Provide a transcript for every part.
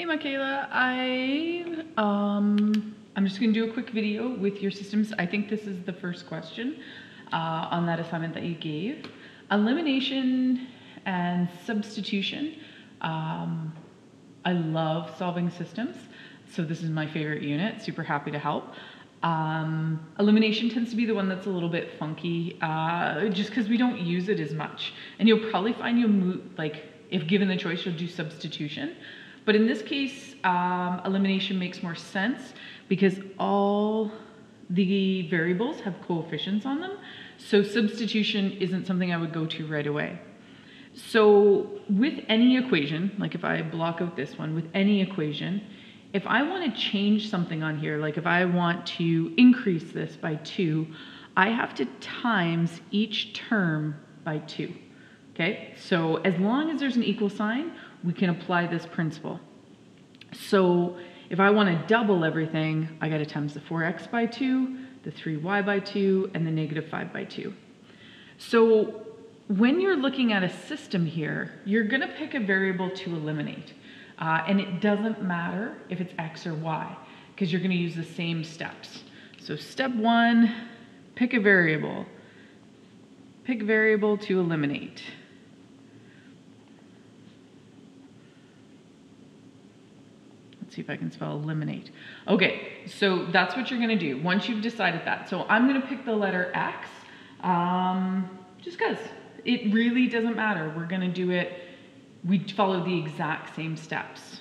Hey Michaela, I'm just going to do a quick video with your systems. I think this is the first question on that assignment that you gave. Elimination and substitution. I love solving systems, so this is my favorite unit. Super happy to help. Elimination tends to be the one that's a little bit funky, just because we don't use it as much. And you'll probably find if given the choice, you'll do substitution. But in this case, elimination makes more sense because all the variables have coefficients on them. So substitution isn't something I would go to right away. So with any equation, like if I block out this one, with any equation, if I want to change something on here, like if I want to increase this by 2, I have to times each term by 2. Okay, so as long as there's an equal sign, we can apply this principle. So if I want to double everything, I got to times the 4x by 2, the 3y by 2, and the negative 5 by 2. So when you're looking at a system here, you're going to pick a variable to eliminate. And it doesn't matter if it's x or y, because you're going to use the same steps. So step 1, pick a variable. Pick variable to eliminate. Let's see if I can spell eliminate. Okay, so that's what you're going to do once you've decided that. So I'm going to pick the letter x, just because it really doesn't matter. We're going to do it. We follow the exact same steps.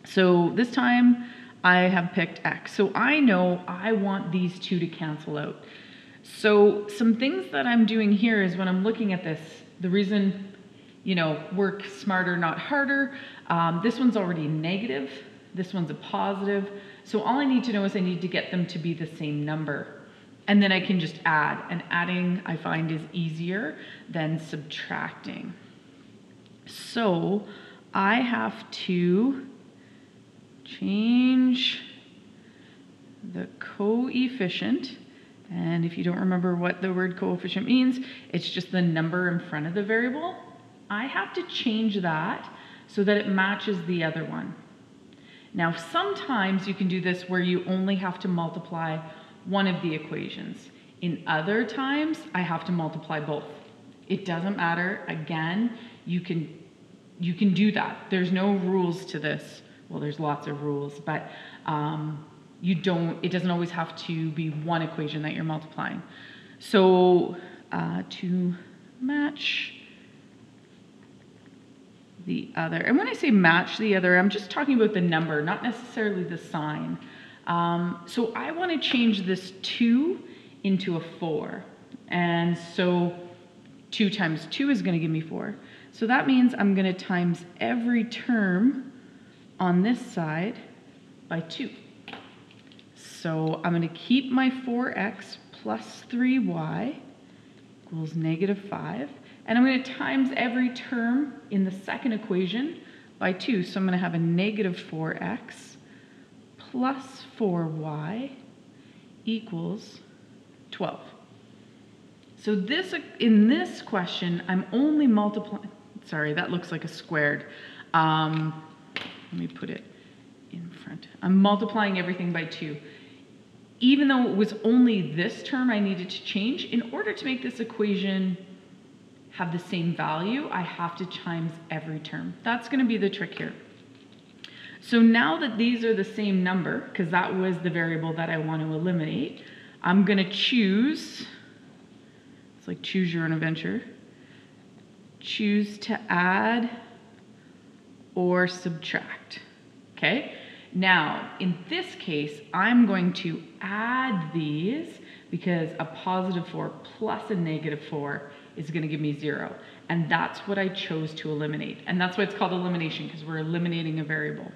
So this time I have picked x. So I know I want these two to cancel out. So some things that I'm doing here is when I'm looking at this, the reason, work smarter, not harder. This one's already negative. This one's a positive. So all I need to know is I need to get them to be the same number. And then I can just add. And adding, I find, is easier than subtracting. So I have to change the coefficient. And if you don't remember what the word coefficient means, it's just the number in front of the variable. I have to change that so that it matches the other one. Now, sometimes you can do this where you only have to multiply one of the equations. In other times, I have to multiply both. It doesn't matter. Again, you can do that. There's no rules to this. Well, there's lots of rules, but it doesn't always have to be one equation that you're multiplying. So to match the other, and when I say match the other, I'm just talking about the number, not necessarily the sign. So I want to change this 2 into a 4. And so 2 times 2 is going to give me 4. So that means I'm going to times every term on this side by 2. So I'm going to keep my 4x plus 3y equals negative 5. And I'm going to times every term in the second equation by 2. So I'm going to have a negative 4x plus 4y equals 12. So in this question, I'm only multiplying. Sorry, that looks like a squared. Let me put it in front. I'm multiplying everything by 2. Even though it was only this term I needed to change, in order to make this equation have the same value, I have to times every term. That's going to be the trick here. So now that these are the same number, because that was the variable that I want to eliminate, I'm going to choose, it's like choose your own adventure, choose to add or subtract. Okay? Now, in this case, I'm going to add these because a positive 4 plus a negative 4 is going to give me 0. And that's what I chose to eliminate. And that's why it's called elimination, because we're eliminating a variable.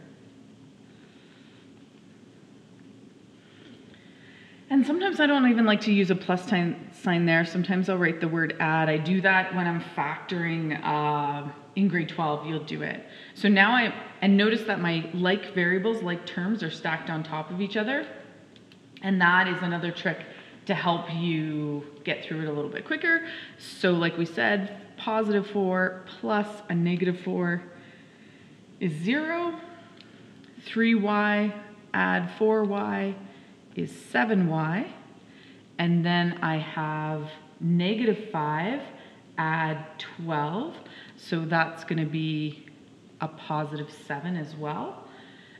And sometimes I don't even like to use a plus sign there. Sometimes I'll write the word add. I do that when I'm factoring in grade 12, you'll do it. So now and notice that my like variables, like terms, are stacked on top of each other. And that is another trick to help you get through it a little bit quicker. So like we said, positive 4 plus a negative 4 is 0. 3y add 4y is 7y. And then I have -5 add 12. So that's going to be a +7 as well.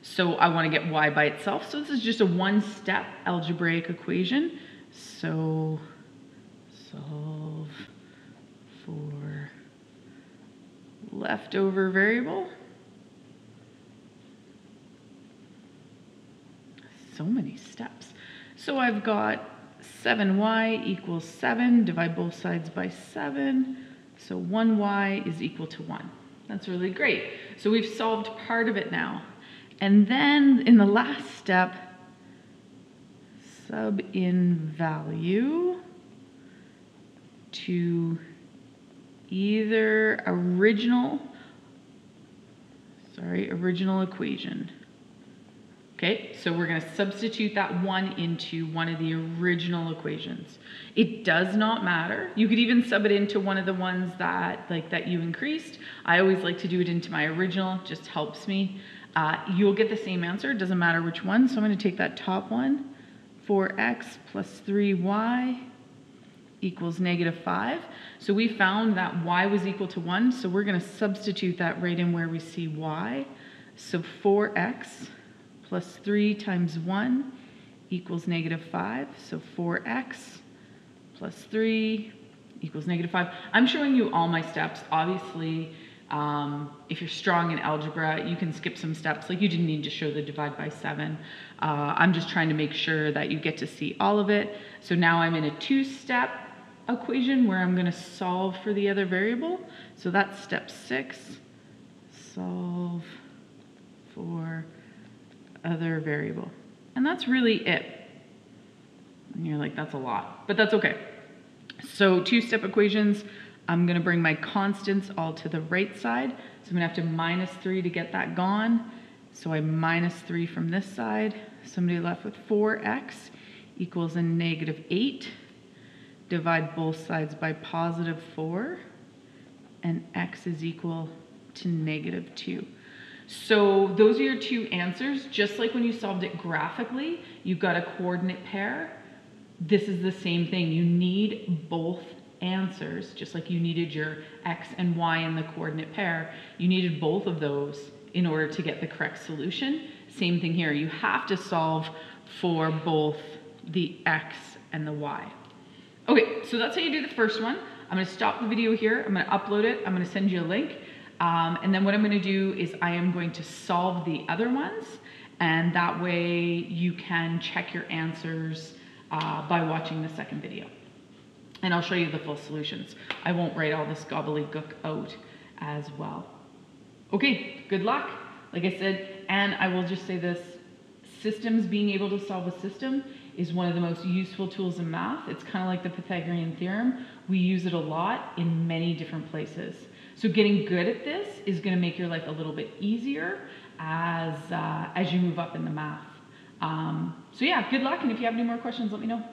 So I want to get y by itself. So this is just a one-step algebraic equation. So solve for leftover variable. So many steps. So I've got 7y equals 7, divide both sides by 7. So 1y is equal to 1. That's really great. So we've solved part of it now. And then in the last step, sub in value to either original equation. Okay, so we're going to substitute that 1 into one of the original equations. It does not matter. You could even sub it into one of the ones that you increased. I always like to do it into my original, it just helps me. You'll get the same answer, it doesn't matter which one. So I'm going to take that top one, 4x plus 3y equals -5. So we found that y was equal to 1, so we're going to substitute that right in where we see y. So 4x plus 3 times 1 equals -5. So 4x plus 3 equals -5. I'm showing you all my steps. Obviously, if you're strong in algebra, you can skip some steps. Like you didn't need to show the divide by 7. I'm just trying to make sure that you get to see all of it. So now I'm in a two-step equation where I'm going to solve for the other variable. So that's step 6. Solve for other variable. And that's really it. And you're like, that's a lot, but that's okay. So two-step equations, I'm going to bring my constants all to the right side. So I'm going to have to -3 to get that gone. So I -3 from this side. So I'm going to be left with 4x equals a -8. Divide both sides by +4. And x is equal to -2. So those are your two answers. Just like when you solved it graphically, you've got a coordinate pair. This is the same thing. You need both answers, just like you needed your x and y in the coordinate pair. You needed both of those in order to get the correct solution. Same thing here. You have to solve for both the x and the y. Okay, so that's how you do the first one. I'm going to stop the video here. I'm going to upload it. I'm going to send you a link. And then what I'm going to do is I am going to solve the other ones, and that way you can check your answers by watching the second video. And I'll show you the full solutions. I won't write all this gobbledygook out as well. Okay, good luck. Like I said, and I will just say this, systems, being able to solve a system is one of the most useful tools in math. It's kind of like the Pythagorean theorem. We use it a lot in many different places. So getting good at this is going to make your life a little bit easier as you move up in the math. So yeah, good luck, and if you have any more questions, let me know.